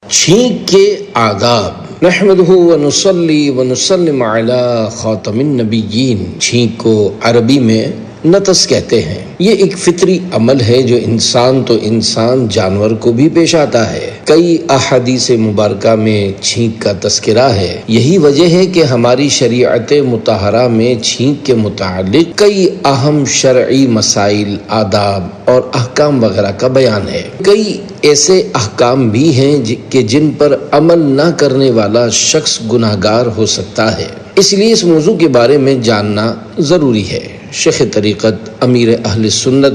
چھینک کے آداب۔ نحمدہ ونصلی ونسلم علی خاتم النبیین۔ چھینک کو عربی میں نتس کہتے ہیں۔ یہ ایک فطری عمل ہے جو انسان تو انسان جانور کو بھی پیش آتا ہے۔ کئی احادیث مبارکہ میں چھینک کا تذکرہ ہے۔ یہی وجہ ہے کہ ہماری شریعت مطہرہ میں چھینک کے متعلق کئی اہم شرعی مسائل، آداب اور احکام وغیرہ کا بیان ہے۔ کئی ایسے احکام بھی ہیں کہ جن پر عمل نہ کرنے والا شخص گناہگار ہو سکتا ہے، اس لیے اس موضوع کے بارے میں جاننا ضروری ہے۔ شیخ طریقت امیر اہل سنت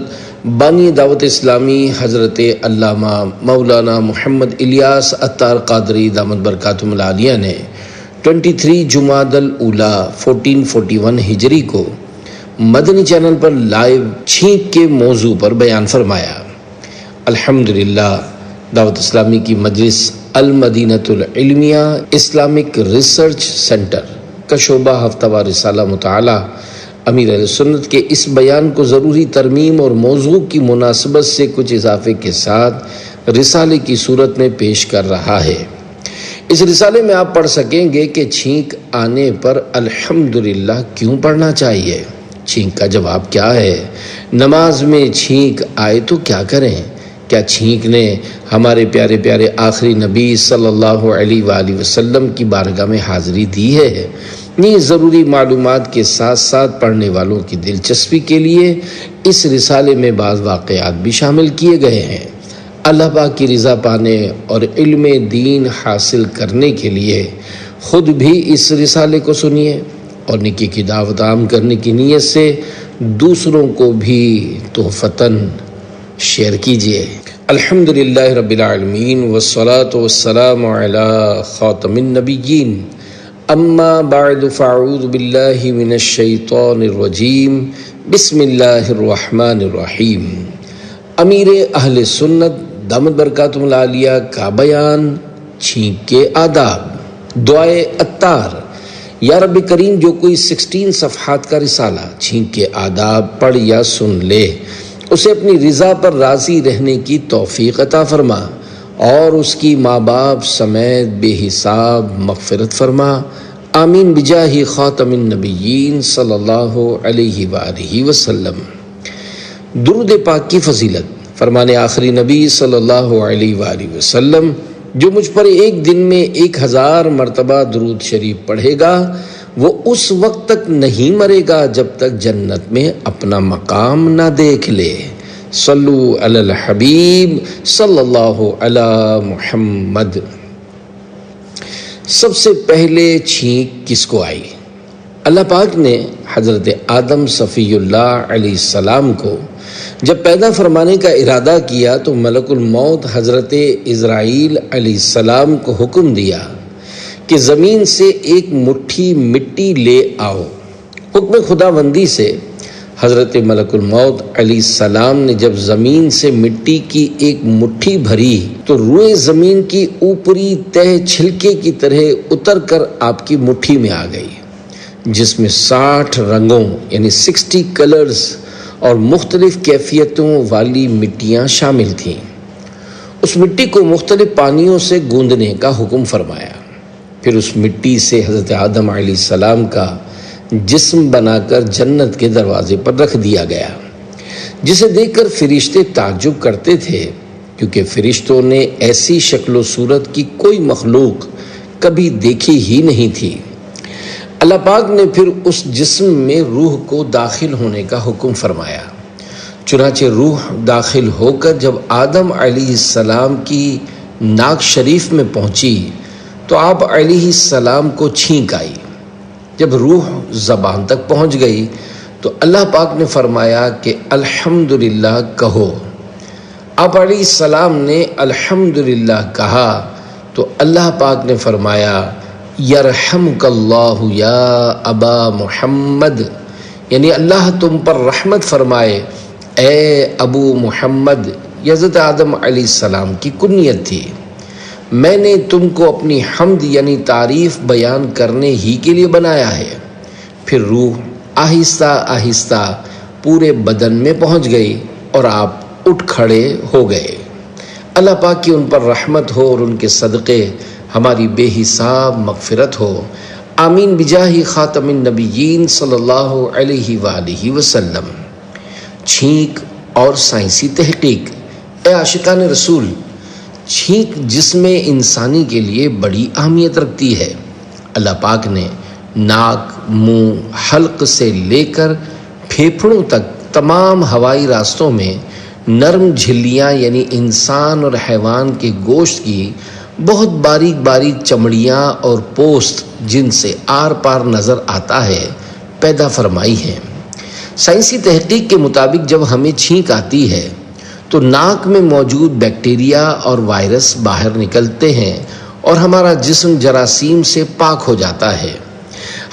بانی دعوت اسلامی حضرت علامہ مولانا محمد الیاس عطار قادری دامت برکاتہم العالیہ نے 23 جمادی الاولیٰ 1441 ہجری کو مدنی چینل پر لائیو چھینک کے موضوع پر بیان فرمایا۔ الحمدللہ دعوت اسلامی کی مجلس المدینۃ العلمیہ اسلامک ریسرچ سینٹر کا شعبہ ہفتہ وار رسالہ مطالعہ امیر اہل سنت کے اس بیان کو ضروری ترمیم اور موضوع کی مناسبت سے کچھ اضافے کے ساتھ رسالے کی صورت میں پیش کر رہا ہے۔ اس رسالے میں آپ پڑھ سکیں گے کہ چھینک آنے پر الحمدللہ کیوں پڑھنا چاہیے، چھینک کا جواب کیا ہے، نماز میں چھینک آئے تو کیا کریں، کیا چھینک نے ہمارے پیارے پیارے آخری نبی صلی اللہ علیہ وآلہ وسلم کی بارگاہ میں حاضری دی ہے۔ یہ ضروری معلومات کے ساتھ ساتھ پڑھنے والوں کی دلچسپی کے لیے اس رسالے میں بعض واقعات بھی شامل کیے گئے ہیں۔ اللہ پاک کی رضا پانے اور علم دین حاصل کرنے کے لیے خود بھی اس رسالے کو سنیے اور نیکی کی دعوت عام کرنے کی نیت سے دوسروں کو بھی تحفتاً شیئر کیجیے۔ الحمدللہ رب العالمین والصلاة والسلام علی خاتم النبیین، اما بعد فاعوذ باللہ من الشیطان الرجیم، بسم اللہ الرحمن الرحیم۔ امیر اہل سنت دامت برکاتہم العالیہ کا بیان، چھینک کے آداب۔ دعائے عطار۔ یا رب کریم، جو کوئی 16 صفحات کا رسالہ چھینک کے آداب پڑھ یا سن لے، اسے اپنی رضا پر راضی رہنے کی توفیق عطا فرما اور اس کی ماں باپ سمیت بے حساب مغفرت فرما، آمین بجاہ خاتم النبیین صلی اللہ علیہ وآلہ وسلم۔ درود پاک کی فضیلت۔ فرمان آخری نبی صلی اللہ علیہ وآلہ وسلم، جو مجھ پر ایک دن میں 1000 مرتبہ درود شریف پڑھے گا، وہ اس وقت تک نہیں مرے گا جب تک جنت میں اپنا مقام نہ دیکھ لے۔ صلو علی الحبیب صلی اللہ علی محمد۔ سب سے پہلے چھینک کس کو آئی؟ اللہ پاک نے حضرت آدم صفی اللہ علیہ السلام کو جب پیدا فرمانے کا ارادہ کیا تو ملک الموت حضرت عزرائیل علیہ السلام کو حکم دیا کہ زمین سے ایک مٹھی مٹی لے آؤ۔ حکم خداوندی سے حضرت ملک الموت علیہ السلام نے جب زمین سے مٹی کی ایک مٹھی بھری تو روئے زمین کی اوپری تہہ چھلکے کی طرح اتر کر آپ کی مٹھی میں آ گئی، جس میں 60 رنگوں یعنی 60 کلرز اور مختلف کیفیتوں والی مٹیاں شامل تھیں۔ اس مٹی کو مختلف پانیوں سے گوندنے کا حکم فرمایا۔ پھر اس مٹی سے حضرت آدم علیہ السلام کا جسم بنا کر جنت کے دروازے پر رکھ دیا گیا، جسے دیکھ کر فرشتے تعجب کرتے تھے، کیونکہ فرشتوں نے ایسی شکل و صورت کی کوئی مخلوق کبھی دیکھی ہی نہیں تھی۔ اللہ پاک نے پھر اس جسم میں روح کو داخل ہونے کا حکم فرمایا۔ چنانچہ روح داخل ہو کر جب آدم علیہ السلام کی ناک شریف میں پہنچی تو آپ علیہ السلام کو چھینک آئی۔ جب روح زبان تک پہنچ گئی تو اللہ پاک نے فرمایا کہ الحمدللہ کہو۔ آپ علیہ السلام نے الحمدللہ کہا تو اللہ پاک نے فرمایا یرحمک اللہ یا ابا محمد، یعنی اللہ تم پر رحمت فرمائے اے ابو محمد۔ یہ حضرت آدم علیہ السلام کی کنیت تھی۔ میں نے تم کو اپنی حمد یعنی تعریف بیان کرنے ہی کے لیے بنایا ہے۔ پھر روح آہستہ آہستہ پورے بدن میں پہنچ گئی اور آپ اٹھ کھڑے ہو گئے۔ اللہ پاک کی ان پر رحمت ہو اور ان کے صدقے ہماری بے حساب مغفرت ہو۔ آمین بجاہ خاتم النبیین صلی اللہ علیہ وآلہ وسلم۔ چھینک اور سائنسی تحقیق۔ اے عاشقان رسول، چھینک جسم انسانی کے لیے بڑی اہمیت رکھتی ہے۔ اللہ پاک نے ناک، منہ، حلق سے لے کر پھیپھڑوں تک تمام ہوائی راستوں میں نرم جھلیاں یعنی انسان اور حیوان کے گوشت کی بہت باریک باریک چمڑیاں اور پوست جن سے آر پار نظر آتا ہے پیدا فرمائی ہیں۔ سائنسی تحقیق کے مطابق جب ہمیں چھینک آتی ہے تو ناک میں موجود بیکٹیریا اور وائرس باہر نکلتے ہیں اور ہمارا جسم جراثیم سے پاک ہو جاتا ہے۔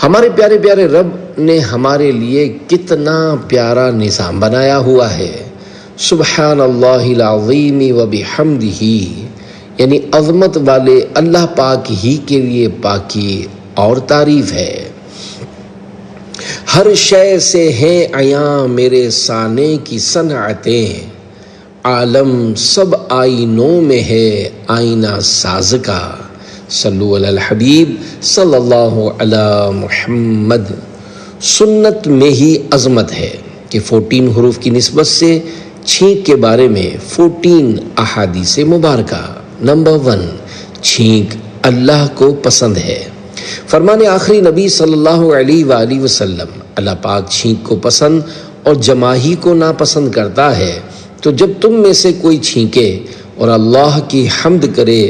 ہمارے پیارے پیارے رب نے ہمارے لیے کتنا پیارا نظام بنایا ہوا ہے۔ سبحان اللہ العظیم و بحمدہ، یعنی عظمت والے اللہ پاک ہی کے لیے پاکی اور تعریف ہے۔ ہر شے سے ہے عیاں میرے صانع کی صنعتیں، عالم سب آئینوں میں ہے آئینہ ساز کا۔ صلو علی الحبیب صلی اللہ علی محمد۔ سنت میں ہی عظمت ہے کہ 14 حروف کی نسبت سے چھینک کے بارے میں 14 احادیث مبارکہ۔ نمبر 1، چھینک اللہ کو پسند ہے۔ فرمان آخری نبی صلی اللہ علیہ وآلہ وسلم، اللہ پاک چھینک کو پسند اور جماہی کو ناپسند کرتا ہے، تو جب تم میں سے کوئی چھینکے اور اللہ کی حمد کرے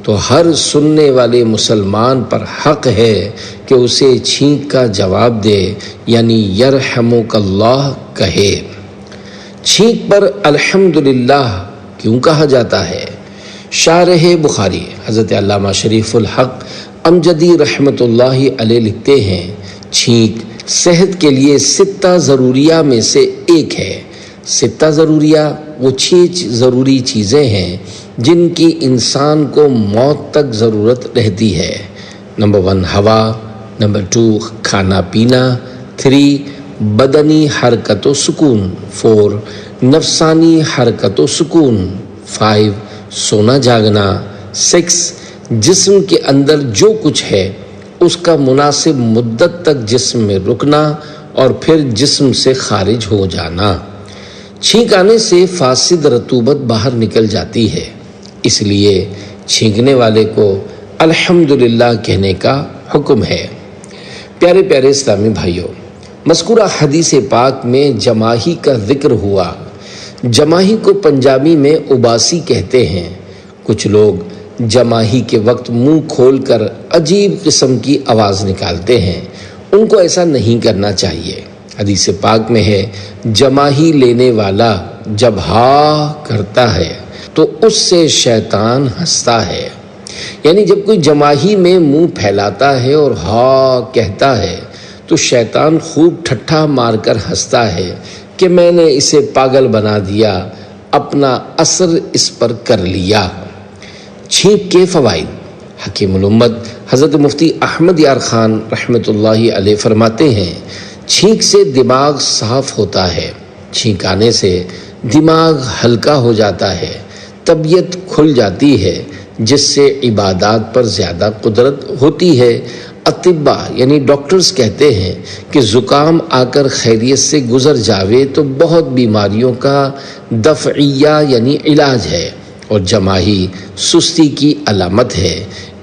تو ہر سننے والے مسلمان پر حق ہے کہ اسے چھینک کا جواب دے، یعنی یرحمک اللہ کہے۔ چھینک پر الحمدللہ کیوں کہا جاتا ہے؟ شارح بخاری حضرت علامہ شریف الحق امجدی رحمۃ اللہ علیہ لکھتے ہیں، چھینک صحت کے لیے 6 ضروریہ میں سے ایک ہے۔ 6 ضروریہ وہ 6 ضروری چیزیں ہیں جن کی انسان کو موت تک ضرورت رہتی ہے۔ نمبر 1 ہوا، نمبر 2 کھانا پینا، 3 بدنی حرکت و سکون، 4 نفسانی حرکت و سکون، 5 سونا جاگنا، 6 جسم کے اندر جو کچھ ہے اس کا مناسب مدت تک جسم میں رکنا اور پھر جسم سے خارج ہو جانا۔ چھینک آنے سے فاسد رطوبت باہر نکل جاتی ہے، اس لیے چھینکنے والے کو الحمدللہ کہنے کا حکم ہے۔ پیارے پیارے اسلامی بھائیوں، مذکورہ حدیث پاک میں جماہی کا ذکر ہوا۔ جماہی کو پنجابی میں اباسی کہتے ہیں۔ کچھ لوگ جماہی کے وقت منہ کھول کر عجیب قسم کی آواز نکالتے ہیں، ان کو ایسا نہیں کرنا چاہیے۔ حدیث پاک میں ہے، جماہی لینے والا جب ہا کرتا ہے تو اس سے شیطان ہنستا ہے۔ یعنی جب کوئی جماہی میں منہ پھیلاتا ہے اور ہا کہتا ہے تو شیطان خوب ٹھٹھا مار کر ہنستا ہے کہ میں نے اسے پاگل بنا دیا، اپنا اثر اس پر کر لیا۔ چھینک کے فوائد۔ حکیم الامت حضرت مفتی احمد یار خان رحمۃ اللہ علیہ فرماتے ہیں، چھینک سے دماغ صاف ہوتا ہے۔ چھینک آنے سے دماغ ہلکا ہو جاتا ہے، طبیعت کھل جاتی ہے، جس سے عبادات پر زیادہ قدرت ہوتی ہے۔ اطباء یعنی ڈاکٹرز کہتے ہیں کہ زکام آ کر خیریت سے گزر جاوے تو بہت بیماریوں کا دفعیہ یعنی علاج ہے، اور جماہی سستی کی علامت ہے،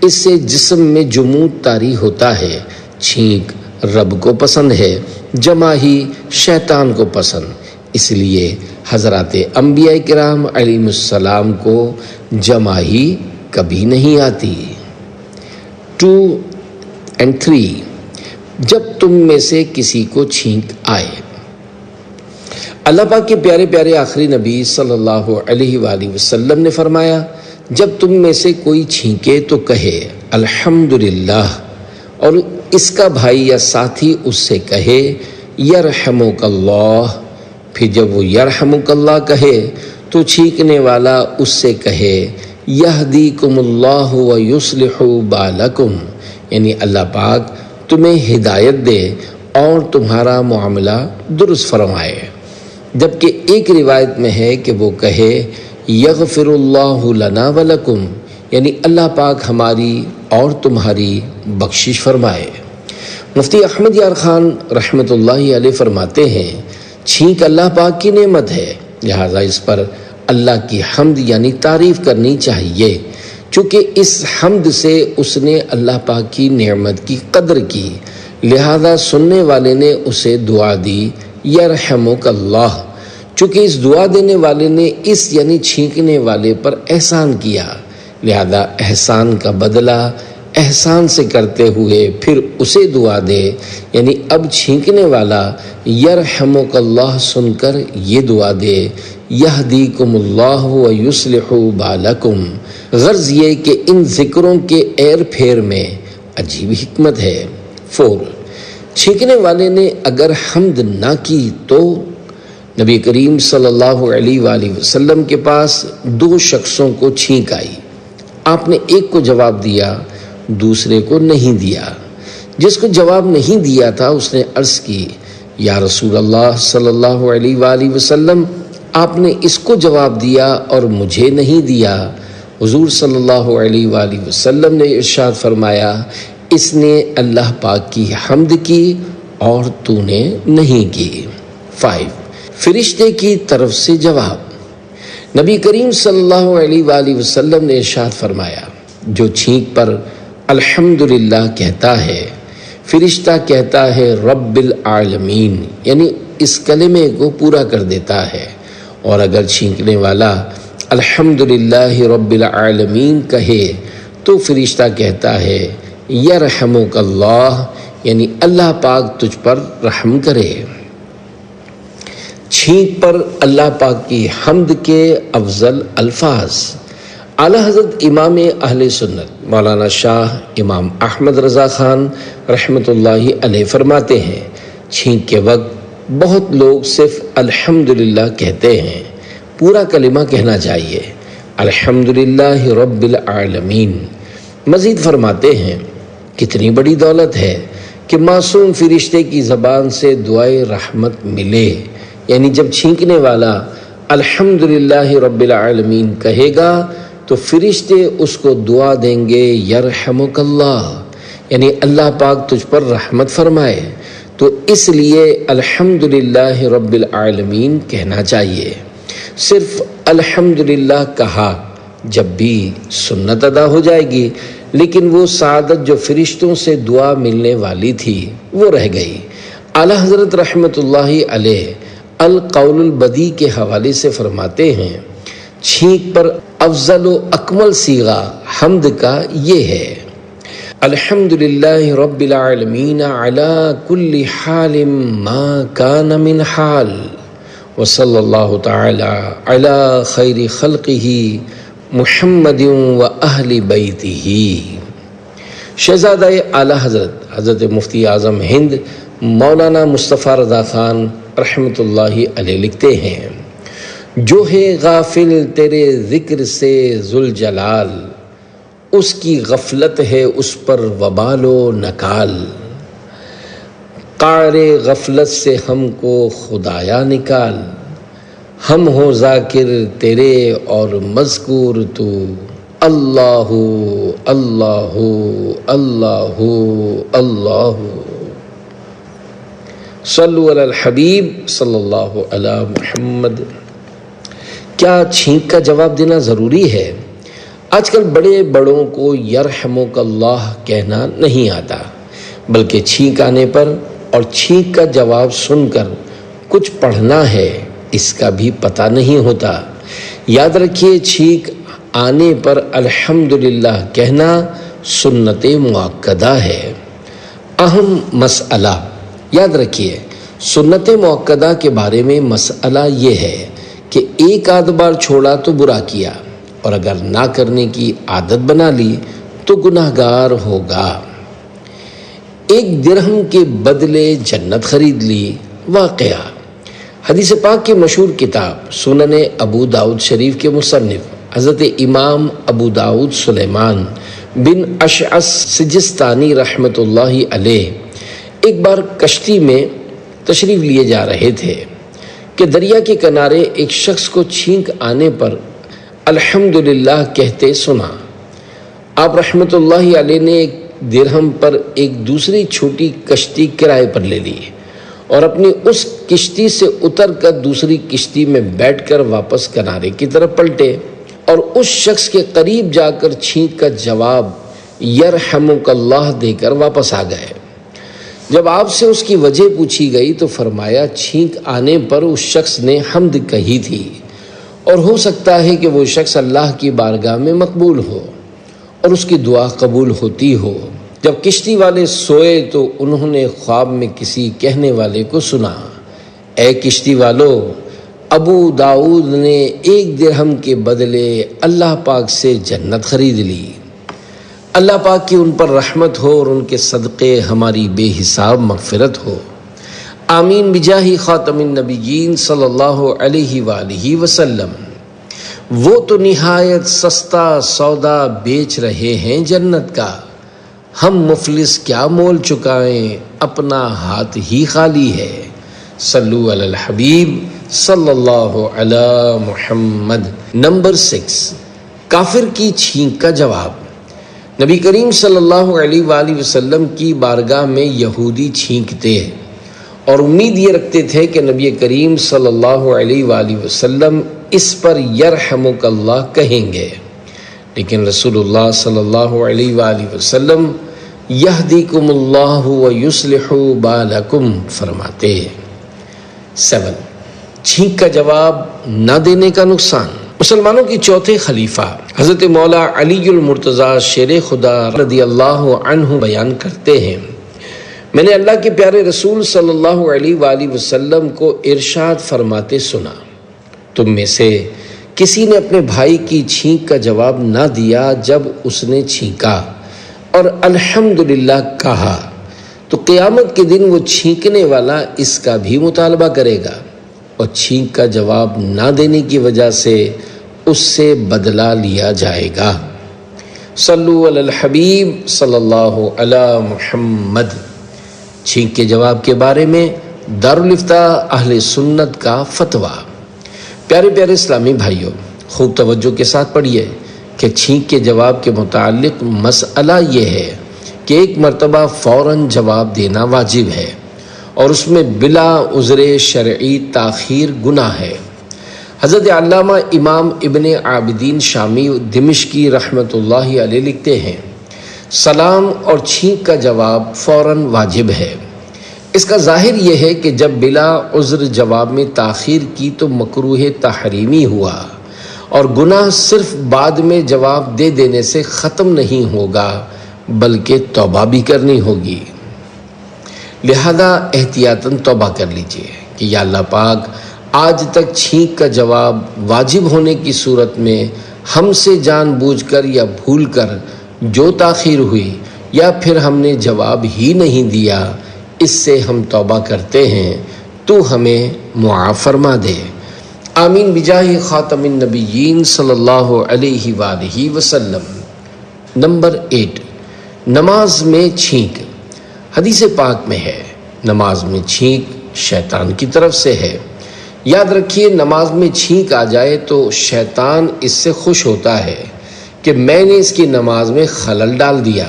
اس سے جسم میں جمود طاری ہوتا ہے۔ چھینک رب کو پسند ہے، جماہی شیطان کو پسند، اس لیے حضرات انبیاء کرام علیہ السلام کو جماہی کبھی نہیں آتی۔ 2 اور 3 جب تم میں سے کسی کو چھینک آئے۔ اللہ پاک کے پیارے پیارے آخری نبی صلی اللہ علیہ وآلہ وسلم نے فرمایا، جب تم میں سے کوئی چھینکے تو کہے الحمدللہ، اور اس کا بھائی یا ساتھی اس سے کہے یرحمک اللہ۔ پھر جب وہ یرحمک اللہ کہے تو چھینکنے والا اس سے کہے یہدیکم اللہ ویصلح بالکم، یعنی اللہ پاک تمہیں ہدایت دے اور تمہارا معاملہ درست فرمائے۔ جبکہ ایک روایت میں ہے کہ وہ کہے یغفراللہ لنا ولکم، یعنی اللہ پاک ہماری اور تمہاری بخشش فرمائے۔ مفتی احمد یار خان رحمۃ اللہ علیہ فرماتے ہیں چھینک اللہ پاک کی نعمت ہے، لہٰذا اس پر اللہ کی حمد یعنی تعریف کرنی چاہیے، چونکہ اس حمد سے اس نے اللہ پاک کی نعمت کی قدر کی، لہذا سننے والے نے اسے دعا دی یرحمک اللہ، چونکہ اس دعا دینے والے نے اس یعنی چھینکنے والے پر احسان کیا، لہذا احسان کا بدلہ احسان سے کرتے ہوئے پھر اسے دعا دے، یعنی اب چھینکنے والا یرحمک اللہ سن کر یہ دعا دے یہدیکم اللہ ویصلح بالکم۔ غرض یہ کہ ان ذکروں کے ایر پھیر میں عجیب حکمت ہے۔ 4، چھینکنے والے نے اگر حمد نہ کی تو نبی کریم صلی اللہ علیہ وآلہ وسلم کے پاس 2 شخصوں کو چھینک آئی، آپ نے ایک کو جواب دیا، دوسرے کو نہیں دیا۔ جس کو جواب نہیں دیا تھا اس نے عرض کی یا رسول اللہ صلی اللہ علیہ وآلہ وسلم، آپ نے اس کو جواب دیا اور مجھے نہیں دیا۔ حضور صلی اللہ علیہ وآلہ وسلم نے ارشاد فرمایا اس نے اللہ پاک کی حمد کی اور تو نے نہیں کی۔ 5، فرشتے کی طرف سے جواب۔ نبی کریم صلی اللہ علیہ وآلہ وسلم نے ارشاد فرمایا جو چھینک پر الحمدللہ کہتا ہے فرشتہ کہتا ہے رب العالمین، یعنی اس کلمے کو پورا کر دیتا ہے، اور اگر چھینکنے والا الحمدللہ رب العالمین کہے تو فرشتہ کہتا ہے یرحمک اللہ، یعنی اللہ پاک تجھ پر رحم کرے۔ چھینک پر اللہ پاک کی حمد کے افضل الفاظ۔ اعلیٰ حضرت امام اہل سنت مولانا شاہ امام احمد رضا خان رحمۃ اللہ علیہ فرماتے ہیں چھینک کے وقت بہت لوگ صرف الحمدللہ کہتے ہیں، پورا کلمہ کہنا چاہیے الحمدللہ رب العالمین۔ مزید فرماتے ہیں کتنی بڑی دولت ہے کہ معصوم فرشتے کی زبان سے دعائے رحمت ملے، یعنی جب چھینکنے والا الحمدللہ رب العالمین کہے گا تو فرشتے اس کو دعا دیں گے یرحمک اللہ، یعنی اللہ پاک تجھ پر رحمت فرمائے، تو اس لیے الحمدللہ رب العالمین کہنا چاہیے۔ صرف الحمدللہ کہا جب بھی سنت ادا ہو جائے گی، لیکن وہ سعادت جو فرشتوں سے دعا ملنے والی تھی وہ رہ گئی۔ اعلیٰ حضرت رحمۃ اللہ علیہ القول البدی کے حوالے سے فرماتے ہیں چھینک پر افضل و اکمل صیغہ حمد کا یہ ہے الحمدللہ رب العالمین علی کل حال ما کان من حال وصلی اللہ تعالی علی خیر خلقہ محمد و اہل بیتہ۔ شہزادہ اعلیٰ حضرت مفتی اعظم ہند مولانا مصطفیٰ رضا خان رحمۃ اللہ علیہ لکھتے ہیں جو ہے غافل تیرے ذکر سے ذوالجلال، اس کی غفلت ہے اس پر وبال و نکال، قعر غفلت سے ہم کو خدایا نکال، ہم ہو ذاکر تیرے اور مذکور تو، اللہ اللہ اللہ اللہ۔ صلو علی الحبیب صلی اللہ علی محمد۔ کیا چھینک کا جواب دینا ضروری ہے؟ آج کل بڑے بڑوں کو یرحمک اللہ کہنا نہیں آتا، بلکہ چھینک آنے پر اور چھینک کا جواب سن کر کچھ پڑھنا ہے اس کا بھی پتہ نہیں ہوتا۔ یاد رکھیے چھینک آنے پر الحمدللہ کہنا سنت مؤکدہ ہے۔ اہم مسئلہ یاد رکھیے، سنت مؤکدہ کے بارے میں مسئلہ یہ ہے کہ ایک آدھ بار چھوڑا تو برا کیا، اور اگر نہ کرنے کی عادت بنا لی تو گناہ گار ہوگا۔ 1 درہم کے بدلے جنت خرید لی۔ واقعہ حدیث پاک کی مشہور کتاب سنن ابو داؤد شریف کے مصنف حضرت امام ابو داؤد سلیمان بن اشعث سجستانی رحمۃ اللہ علیہ ایک بار کشتی میں تشریف لیے جا رہے تھے کہ دریا کے کنارے ایک شخص کو چھینک آنے پر الحمدللہ کہتے سنا۔ آپ رحمت اللہ علیہ نے ایک درہم پر ایک دوسری چھوٹی کشتی کرائے پر لے لی اور اپنی اس کشتی سے اتر کر دوسری کشتی میں بیٹھ کر واپس کنارے کی طرف پلٹے اور اس شخص کے قریب جا کر چھینک کا جواب یرحمک اللہ دے کر واپس آ گئے۔ جب آپ سے اس کی وجہ پوچھی گئی تو فرمایا چھینک آنے پر اس شخص نے حمد کہی تھی اور ہو سکتا ہے کہ وہ شخص اللہ کی بارگاہ میں مقبول ہو اور اس کی دعا قبول ہوتی ہو۔ جب کشتی والے سوئے تو انہوں نے خواب میں کسی کہنے والے کو سنا، اے کشتی والو، ابو داؤد نے 1 درہم کے بدلے اللہ پاک سے جنت خرید لی۔ اللہ پاک کی ان پر رحمت ہو اور ان کے صدقے ہماری بے حساب مغفرت ہو، آمین بجاہ خاتم النبیین صلی اللہ علیہ وآلہ وسلم۔ وہ تو نہایت سستا سودا بیچ رہے ہیں جنت کا، ہم مفلس کیا مول چکائیں، اپنا ہاتھ ہی خالی ہے۔ صلو علی الحبیب صلی اللہ علی محمد۔ نمبر 6، کافر کی چھینک کا جواب۔ نبی کریم صلی اللہ علیہ وآلہ وسلم کی بارگاہ میں یہودی چھینکتے اور امید یہ رکھتے تھے کہ نبی کریم صلی اللہ علیہ وآلہ وسلم اس پر یرحمک اللہ کہیں گے، لیکن رسول اللہ صلی اللہ علیہ وآلہ وسلم یہدیکم اللہ ویصلح بالکم فرماتے۔ 7، چھینک کا جواب نہ دینے کا نقصان۔ مسلمانوں کی چوتھے خلیفہ حضرت مولا علی المرتضیٰ شیر خدا رضی اللہ عنہ بیان کرتے ہیں، میں نے اللہ کے پیارے رسول صلی اللہ علیہ وآلہ وسلم کو ارشاد فرماتے سنا، تم میں سے کسی نے اپنے بھائی کی چھینک کا جواب نہ دیا جب اس نے چھینکا اور الحمدللہ کہا تو قیامت کے دن وہ چھینکنے والا اس کا بھی مطالبہ کرے گا اور چھینک کا جواب نہ دینے کی وجہ سے اس سے بدلہ لیا جائے گا۔ صلو علی الحبیب صلی اللہ علی محمد۔ چھینک کے جواب کے بارے میں دارالافتاء اہل سنت کا فتویٰ۔ پیارے پیارے اسلامی بھائیوں، خوب توجہ کے ساتھ پڑھیے کہ چھینک کے جواب کے متعلق مسئلہ یہ ہے کہ ایک مرتبہ فوراً جواب دینا واجب ہے اور اس میں بلا عذر شرعی تاخیر گناہ ہے۔ حضرت علامہ امام ابن عابدین شامی دمشقی رحمۃ اللہ علیہ لکھتے ہیں، سلام اور چھینک کا جواب فوراً واجب ہے۔ اس کا ظاہر یہ ہے کہ جب بلا عذر جواب میں تاخیر کی تو مکروہ تحریمی ہوا اور گناہ صرف بعد میں جواب دے دینے سے ختم نہیں ہوگا بلکہ توبہ بھی کرنی ہوگی۔ لہذا احتیاطاً توبہ کر لیجئے کہ یا اللہ پاک، آج تک چھینک کا جواب واجب ہونے کی صورت میں ہم سے جان بوجھ کر یا بھول کر جو تاخیر ہوئی یا پھر ہم نے جواب ہی نہیں دیا، اس سے ہم توبہ کرتے ہیں، تو ہمیں معاف فرما دے، آمین بجاہ خاتم النبیین صلی اللہ علیہ وآلہ وسلم۔ نمبر 8، نماز میں چھینک۔ حدیث پاک میں ہے، نماز میں چھینک شیطان کی طرف سے ہے۔ یاد رکھیے، نماز میں چھینک آ جائے تو شیطان اس سے خوش ہوتا ہے کہ میں نے اس کی نماز میں خلل ڈال دیا،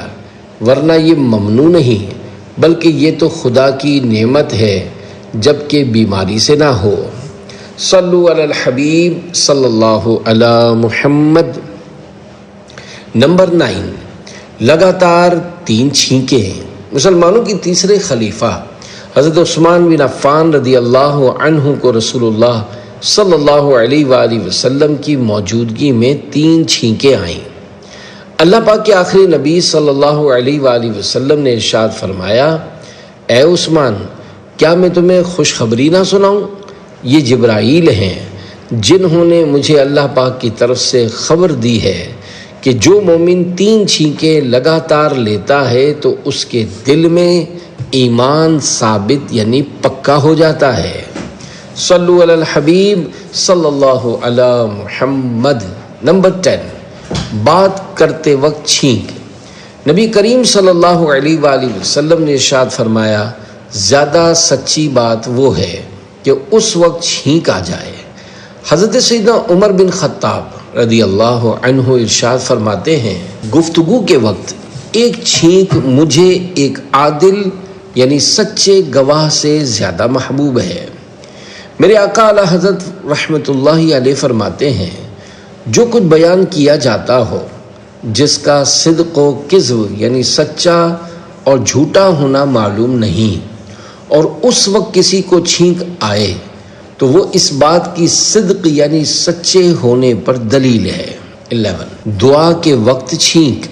ورنہ یہ ممنوع نہیں بلکہ یہ تو خدا کی نعمت ہے جبکہ بیماری سے نہ ہو۔ صلو علی الحبیب صلی اللہ علی محمد۔ نمبر 9، لگاتار 3 چھینکیں۔ مسلمانوں کی تیسرے خلیفہ حضرت عثمان بن عفان رضی اللہ عنہ کو رسول اللہ صلی اللہ علیہ وآلہ وسلم کی موجودگی میں 3 چھینکیں آئیں۔ اللہ پاک کے آخری نبی صلی اللہ علیہ وآلہ وسلم نے ارشاد فرمایا، اے عثمان، کیا میں تمہیں خوشخبری نہ سناؤں؟ یہ جبرائیل ہیں جنہوں نے مجھے اللہ پاک کی طرف سے خبر دی ہے کہ جو مومن 3 چھینکیں لگاتار لیتا ہے تو اس کے دل میں ایمان ثابت یعنی پکا ہو جاتا ہے۔ صلو علی الحبیب صلی اللہ علی محمد۔ نمبر 10، بات کرتے وقت چھینک۔ نبی کریم صلی اللہ علیہ وآلہ وسلم نے ارشاد فرمایا، زیادہ سچی بات وہ ہے کہ اس وقت چھینک آ جائے۔ حضرت سیدنا عمر بن خطاب رضی اللہ عنہ ارشاد فرماتے ہیں، گفتگو کے وقت ایک چھینک مجھے ایک عادل یعنی سچے گواہ سے زیادہ محبوب ہے۔ میرے آقا اعلیٰ حضرت رحمۃ اللہ علیہ فرماتے ہیں، جو کچھ بیان کیا جاتا ہو جس کا صدق و کذب یعنی سچا اور جھوٹا ہونا معلوم نہیں، اور اس وقت کسی کو چھینک آئے تو وہ اس بات کی صدق یعنی سچے ہونے پر دلیل ہے۔ 11 دعا کے وقت چھینک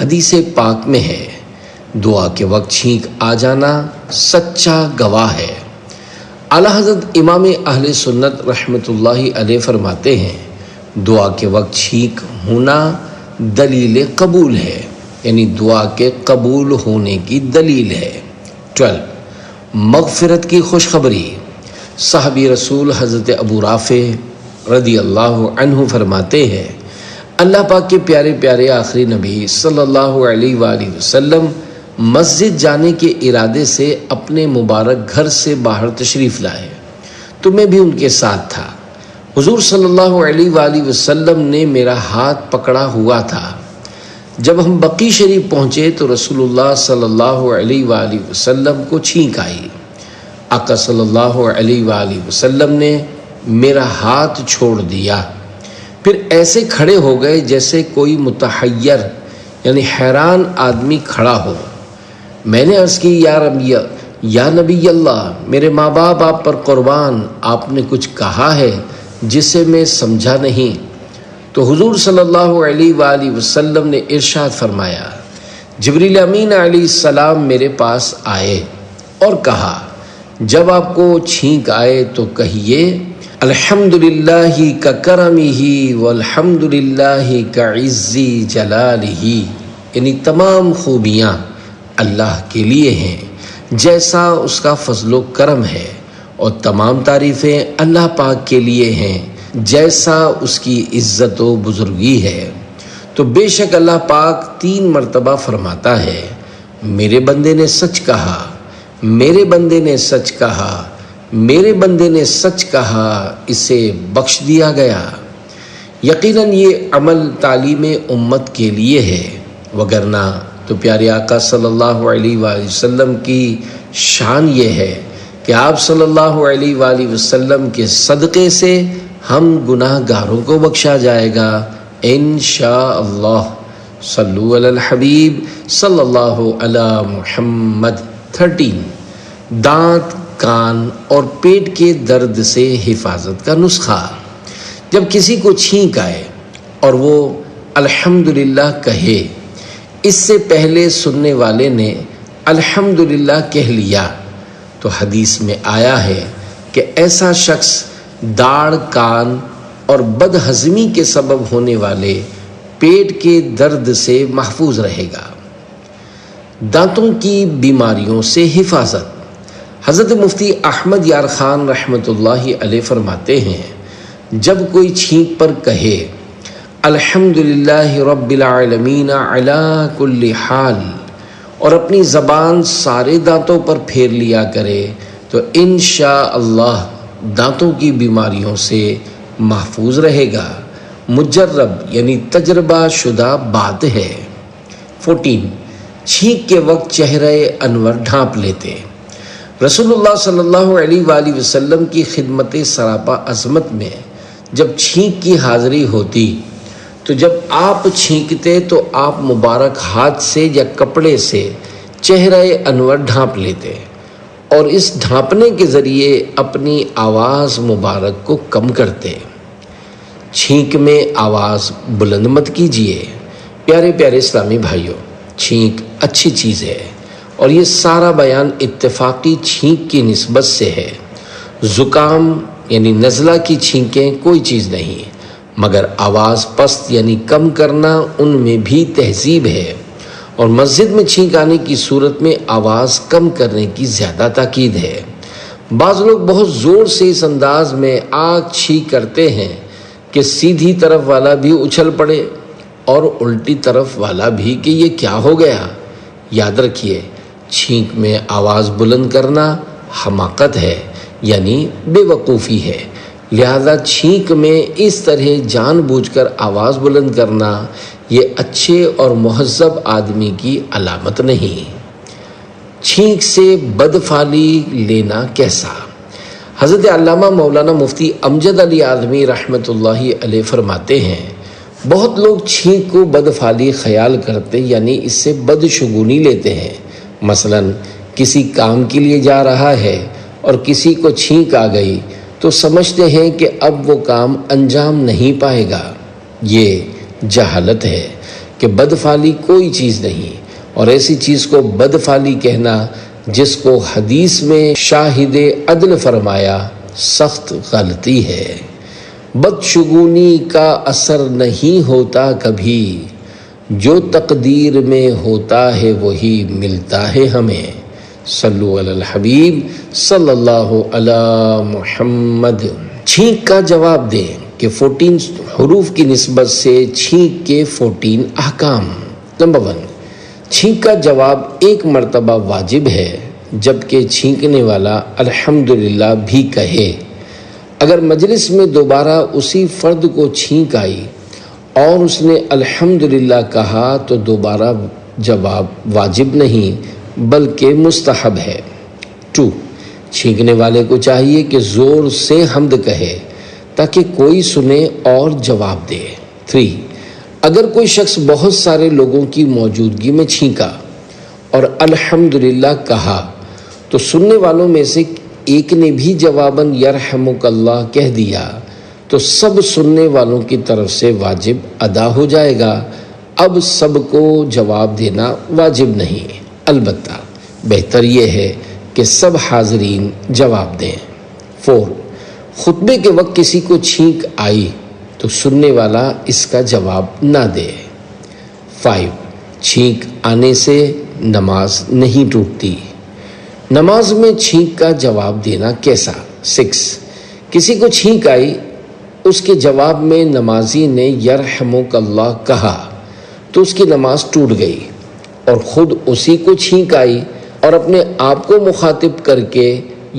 حدیث پاک میں ہے، دعا کے وقت چھینک آ جانا سچا گواہ ہے۔ اعلیٰ حضرت امام اہل سنت رحمۃ اللہ علیہ فرماتے ہیں، دعا کے وقت چھینک ہونا دلیل قبول ہے، یعنی دعا کے قبول ہونے کی دلیل ہے۔ 12 مغفرت کی خوشخبری۔ صحابی رسول حضرت ابو رافع رضی اللہ عنہ فرماتے ہیں، اللہ پاک کے پیارے پیارے آخری نبی صلی اللہ علیہ وآلہ وسلم مسجد جانے کے ارادے سے اپنے مبارک گھر سے باہر تشریف لائے تو میں بھی ان کے ساتھ تھا۔ حضور صلی اللہ علیہ وآلہ وسلم نے میرا ہاتھ پکڑا ہوا تھا۔ جب ہم بقی شریف پہنچے تو رسول اللہ صلی اللہ علیہ وآلہ وسلم کو چھینک آئی۔ آقا صلی اللہ علیہ وآلہ وسلم نے میرا ہاتھ چھوڑ دیا، پھر ایسے کھڑے ہو گئے جیسے کوئی متحیر یعنی حیران آدمی کھڑا ہو۔ میں نے عرض کی، یا نبی اللہ، میرے ماں باپ آپ پر قربان، آپ نے کچھ کہا ہے جسے میں سمجھا نہیں۔ تو حضور صلی اللہ علیہ وآلہ وسلم نے ارشاد فرمایا، جبریل امین علیہ السلام میرے پاس آئے اور کہا، جب آپ کو چھینک آئے تو کہیے، الحمدللہ کا کرمہ والحمدللہ کا عزی جلالہ، یعنی تمام خوبیاں اللہ کے لیے ہیں جیسا اس کا فضل و کرم ہے، اور تمام تعریفیں اللہ پاک کے لیے ہیں جیسا اس کی عزت و بزرگی ہے۔ تو بے شک اللہ پاک 3 مرتبہ فرماتا ہے، میرے بندے نے سچ کہا، میرے بندے نے سچ کہا، میرے بندے نے سچ کہا، اسے بخش دیا گیا۔ یقیناً یہ عمل تعلیم امت کے لیے ہے، وگرنہ تو پیارے آقا صلی اللہ علیہ وآلہ وسلم کی شان یہ ہے کہ آپ صلی اللہ علیہ وآلہ وسلم کے صدقے سے ہم گناہ گاروں کو بخشا جائے گا انشاءاللہ۔ صلو علی الحبیب صلی اللہ علی محمد۔ 13 دانت، کان اور پیٹ کے درد سے حفاظت کا نسخہ۔ جب کسی کو چھینک آئے اور وہ الحمدللہ کہے، اس سے پہلے سننے والے نے الحمدللہ کہہ لیا تو حدیث میں آیا ہے کہ ایسا شخص داڑھ، کان اور بدہضمی کے سبب ہونے والے پیٹ کے درد سے محفوظ رہے گا۔ دانتوں کی بیماریوں سے حفاظت۔ حضرت مفتی احمد یار خان رحمۃ اللہ علیہ فرماتے ہیں، جب کوئی چھینک پر کہے الحمدللہ رب العالمین علی کل حال اور اپنی زبان سارے دانتوں پر پھیر لیا کرے تو انشاءاللہ دانتوں کی بیماریوں سے محفوظ رہے گا۔ مجرب یعنی تجربہ شدہ بات ہے۔ 14 چھینک کے وقت چہرہ انور ڈھانپ لیتے۔ رسول اللہ صلی اللہ علیہ وآلہ وسلم کی خدمت سراپا عظمت میں جب چھینک کی حاضری ہوتی تو جب آپ چھینکتے تو آپ مبارک ہاتھ سے یا کپڑے سے چہرہ انور ڈھانپ لیتے اور اس ڈھانپنے کے ذریعے اپنی آواز مبارک کو کم کرتے۔ چھینک میں آواز بلند مت کیجیے۔ پیارے پیارے اسلامی بھائیوں، چھینک اچھی چیز ہے اور یہ سارا بیان اتفاقی چھینک کی نسبت سے ہے۔ زکام یعنی نزلہ کی چھینکیں کوئی چیز نہیں، مگر آواز پست یعنی کم کرنا ان میں بھی تہذیب ہے، اور مسجد میں چھینک آنے کی صورت میں آواز کم کرنے کی زیادہ تاکید ہے۔ بعض لوگ بہت زور سے اس انداز میں آگ چھینک کرتے ہیں کہ سیدھی طرف والا بھی اچھل پڑے اور الٹی طرف والا بھی کہ یہ کیا ہو گیا۔ یاد رکھیے، چھینک میں آواز بلند کرنا حماقت ہے، یعنی بے وقوفی ہے۔ لہذا چھینک میں اس طرح جان بوجھ کر آواز بلند کرنا یہ اچھے اور مہذب آدمی کی علامت نہیں۔ چھینک سے بدفعلی لینا کیسا؟ حضرت علامہ مولانا مفتی امجد علی اعظمی رحمۃ اللہ علیہ فرماتے ہیں، بہت لوگ چھینک کو بدفعلی خیال کرتے یعنی اس سے بدشگونی لیتے ہیں۔ مثلا کسی کام کے لیے جا رہا ہے اور کسی کو چھینک آ گئی تو سمجھتے ہیں کہ اب وہ کام انجام نہیں پائے گا۔ یہ جہالت ہے کہ بدفعلی کوئی چیز نہیں، اور ایسی چیز کو بدفعلی کہنا جس کو حدیث میں شاہد عدل فرمایا سخت غلطی ہے۔ بدشگونی کا اثر نہیں ہوتا کبھی، جو تقدیر میں ہوتا ہے وہی ملتا ہے ہمیں۔ صلو علی الحبیب صلی اللہ علی محمد۔ چھینک کا جواب دیں کہ 14 حروف کی نسبت سے چھینک کے 14 احکام۔ نمبر 1، چھینک کا جواب ایک مرتبہ واجب ہے جبکہ چھینکنے والا الحمدللہ بھی کہے۔ اگر مجلس میں دوبارہ اسی فرد کو چھینک آئی اور اس نے الحمدللہ کہا تو دوبارہ جواب واجب نہیں بلکہ مستحب ہے۔ 2، چھینکنے والے کو چاہیے کہ زور سے حمد کہے تاکہ کوئی سنے اور جواب دے۔ 3، اگر کوئی شخص بہت سارے لوگوں کی موجودگی میں چھینکا اور الحمدللہ کہا تو سننے والوں میں سے ایک نے بھی جواباً یرحمک اللہ کہہ دیا تو سب سننے والوں کی طرف سے واجب ادا ہو جائے گا۔ اب سب کو جواب دینا واجب نہیں، البتہ بہتر یہ ہے کہ سب حاضرین جواب دیں۔ 4، خطبے کے وقت کسی کو چھینک آئی تو سننے والا اس کا جواب نہ دے۔ 5، چھینک آنے سے نماز نہیں ٹوٹتی۔ نماز میں چھینک کا جواب دینا کیسا؟ 6، کسی کو چھینک آئی، اس کے جواب میں نمازی نے یرحمک اللہ کہا تو اس کی نماز ٹوٹ گئی، اور خود اسی کو چھینک آئی اور اپنے آپ کو مخاطب کر کے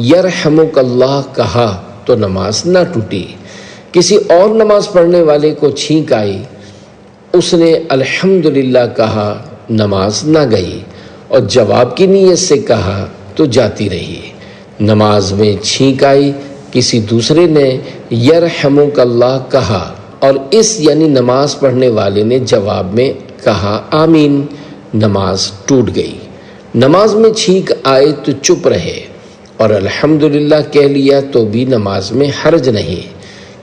یرحمک اللہ کہا تو نماز نہ ٹوٹی۔ کسی اور نماز پڑھنے والے کو چھینک آئی، اس نے الحمدللہ کہا، نماز نہ گئی، اور جواب کی نیت سے کہا تو جاتی رہی۔ نماز میں چھینک آئی، کسی دوسرے نے یرحمک اللہ کہا اور اس یعنی نماز پڑھنے والے نے جواب میں کہا آمین، نماز ٹوٹ گئی۔ نماز میں چھینک آئے تو چپ رہے اور الحمدللہ کہہ لیا تو بھی نماز میں حرج نہیں،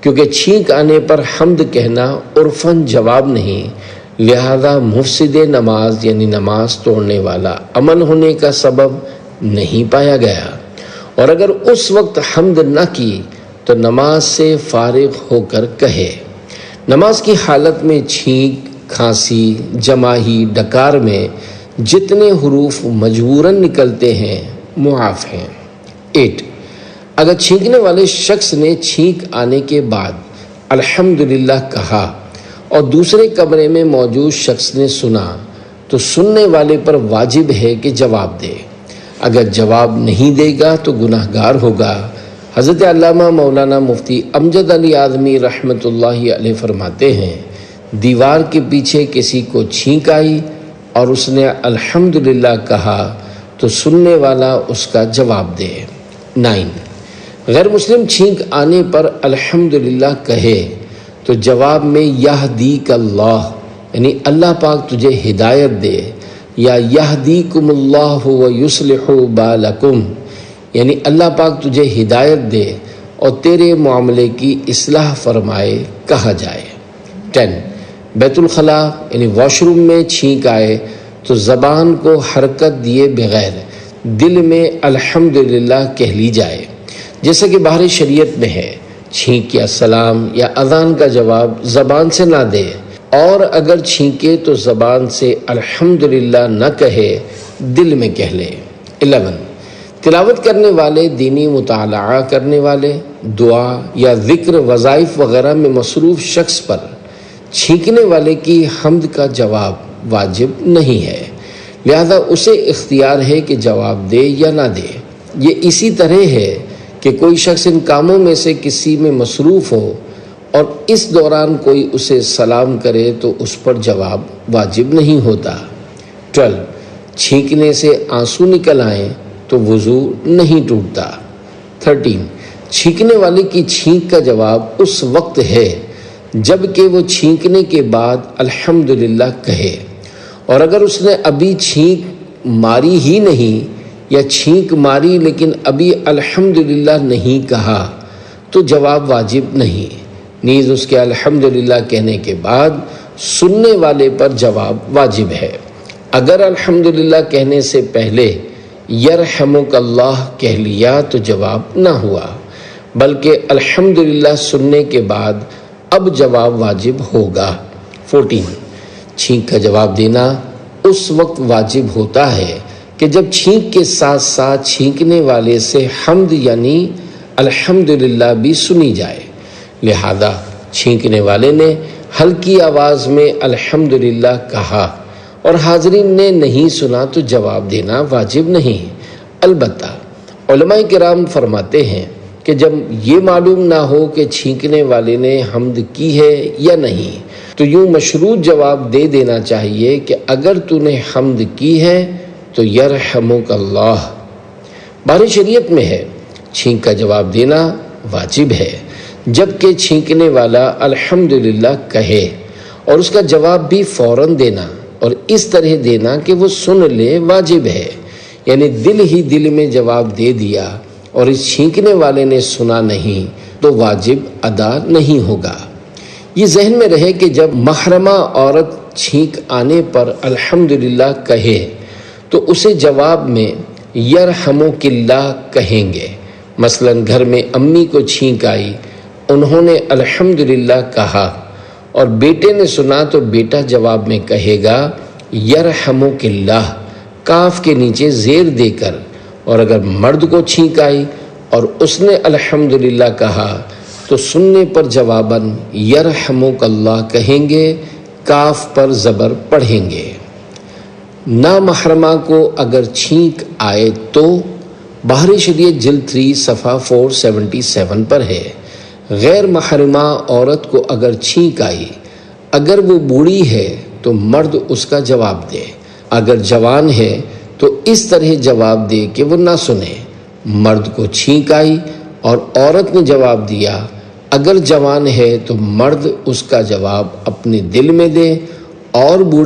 کیونکہ چھینک آنے پر حمد کہنا عرفاً جواب نہیں، لہذا مفسد نماز یعنی نماز توڑنے والا عمل ہونے کا سبب نہیں پایا گیا، اور اگر اس وقت حمد نہ کی تو نماز سے فارغ ہو کر کہے۔ نماز کی حالت میں چھینک، کھانسی، جماہی، ڈکار میں جتنے حروف مجبوراً نکلتے ہیں معاف ہیں۔ 8، اگر چھینکنے والے شخص نے چھینک آنے کے بعد الحمدللہ کہا اور دوسرے کمرے میں موجود شخص نے سنا تو سننے والے پر واجب ہے کہ جواب دے۔ اگر جواب نہیں دے گا تو گناہ گار ہوگا۔ حضرت علامہ مولانا مفتی امجد علی اعظمی رحمۃ اللہ علیہ فرماتے ہیں، دیوار کے پیچھے کسی کو چھینک آئی اور اس نے الحمدللہ کہا تو سننے والا اس کا جواب دے۔ 9، غیر مسلم چھینک آنے پر الحمدللہ کہے تو جواب میں یہدیک اللہ یعنی اللہ پاک تجھے ہدایت دے، یا یہدیکم اللہ ویصلح بالکم یعنی اللہ پاک تجھے ہدایت دے اور تیرے معاملے کی اصلاح فرمائے کہا جائے۔ 10، بیت الخلاء یعنی واش روم میں چھینک آئے تو زبان کو حرکت دیے بغیر دل میں الحمدللہ کہہ لی جائے، جیسا کہ باہر شریعت میں ہے۔ چھینک یا سلام یا اذان کا جواب زبان سے نہ دے، اور اگر چھینکے تو زبان سے الحمدللہ نہ کہے، دل میں کہہ لے۔ 11، تلاوت کرنے والے، دینی مطالعہ کرنے والے، دعا یا ذکر، وظائف وغیرہ میں مصروف شخص پر چھینکنے والے کی حمد کا جواب واجب نہیں ہے، لہذا اسے اختیار ہے کہ جواب دے یا نہ دے۔ یہ اسی طرح ہے کہ کوئی شخص ان کاموں میں سے کسی میں مصروف ہو اور اس دوران کوئی اسے سلام کرے تو اس پر جواب واجب نہیں ہوتا۔ 12 چھینکنے سے آنسو نکل آئیں تو وضو نہیں ٹوٹتا۔ 13 چھینکنے والے کی چھینک کا جواب اس وقت ہے جب کہ وہ چھینکنے کے بعد الحمدللہ کہے، اور اگر اس نے ابھی چھینک ماری ہی نہیں یا چھینک ماری لیکن ابھی الحمدللہ نہیں کہا تو جواب واجب نہیں، نیز اس کے الحمدللہ کہنے کے بعد سننے والے پر جواب واجب ہے۔ اگر الحمدللہ کہنے سے پہلے یرحمک اللہ کہہ لیا تو جواب نہ ہوا، بلکہ الحمدللہ سننے کے بعد اب جواب واجب ہوگا۔ 14 چھینک کا جواب دینا اس وقت واجب ہوتا ہے کہ جب چھینک کے ساتھ ساتھ چھینکنے والے سے حمد یعنی الحمدللہ بھی سنی جائے، لہذا چھینکنے والے نے ہلکی آواز میں الحمدللہ کہا اور حاضرین نے نہیں سنا تو جواب دینا واجب نہیں۔ البتہ علماء کرام فرماتے ہیں کہ جب یہ معلوم نہ ہو کہ چھینکنے والے نے حمد کی ہے یا نہیں تو یوں مشروط جواب دے دینا چاہیے کہ اگر تو نے حمد کی ہے تو یرحمک اللہ۔ بارے شریعت میں ہے چھینک کا جواب دینا واجب ہے جبکہ چھینکنے والا الحمدللہ کہے، اور اس کا جواب بھی فوراً دینا اور اس طرح دینا کہ وہ سن لے واجب ہے، یعنی دل ہی دل میں جواب دے دیا اور اس چھینکنے والے نے سنا نہیں تو واجب ادا نہیں ہوگا۔ یہ ذہن میں رہے کہ جب محرمہ عورت چھینک آنے پر الحمدللہ کہے تو اسے جواب میں یرحمک اللہ کہیں گے۔ مثلا گھر میں امی کو چھینک آئی، انہوں نے الحمدللہ کہا اور بیٹے نے سنا تو بیٹا جواب میں کہے گا یرحمک اللہ کاف کے نیچے زیر دے کر، اور اگر مرد کو چھینک آئی اور اس نے الحمدللہ کہا تو سننے پر جواباً یرحمک اللہ کہیں گے، کاف پر زبر پڑھیں گے۔ نامحرمہ کو اگر چھینک آئے تو بحر شریعت جلد 3 صفحہ 477 پر ہے۔ غیر محرمہ عورت کو اگر چھینک آئی، اگر وہ بوڑھی ہے تو مرد اس کا جواب دے، اگر جوان ہے تو اس طرح جواب دے کہ وہ نہ سنے۔ مرد کو چھینک آئی اور عورت نے جواب دیا، اگر جوان ہے تو مرد اس کا جواب اپنے دل میں دے اور بوڑھی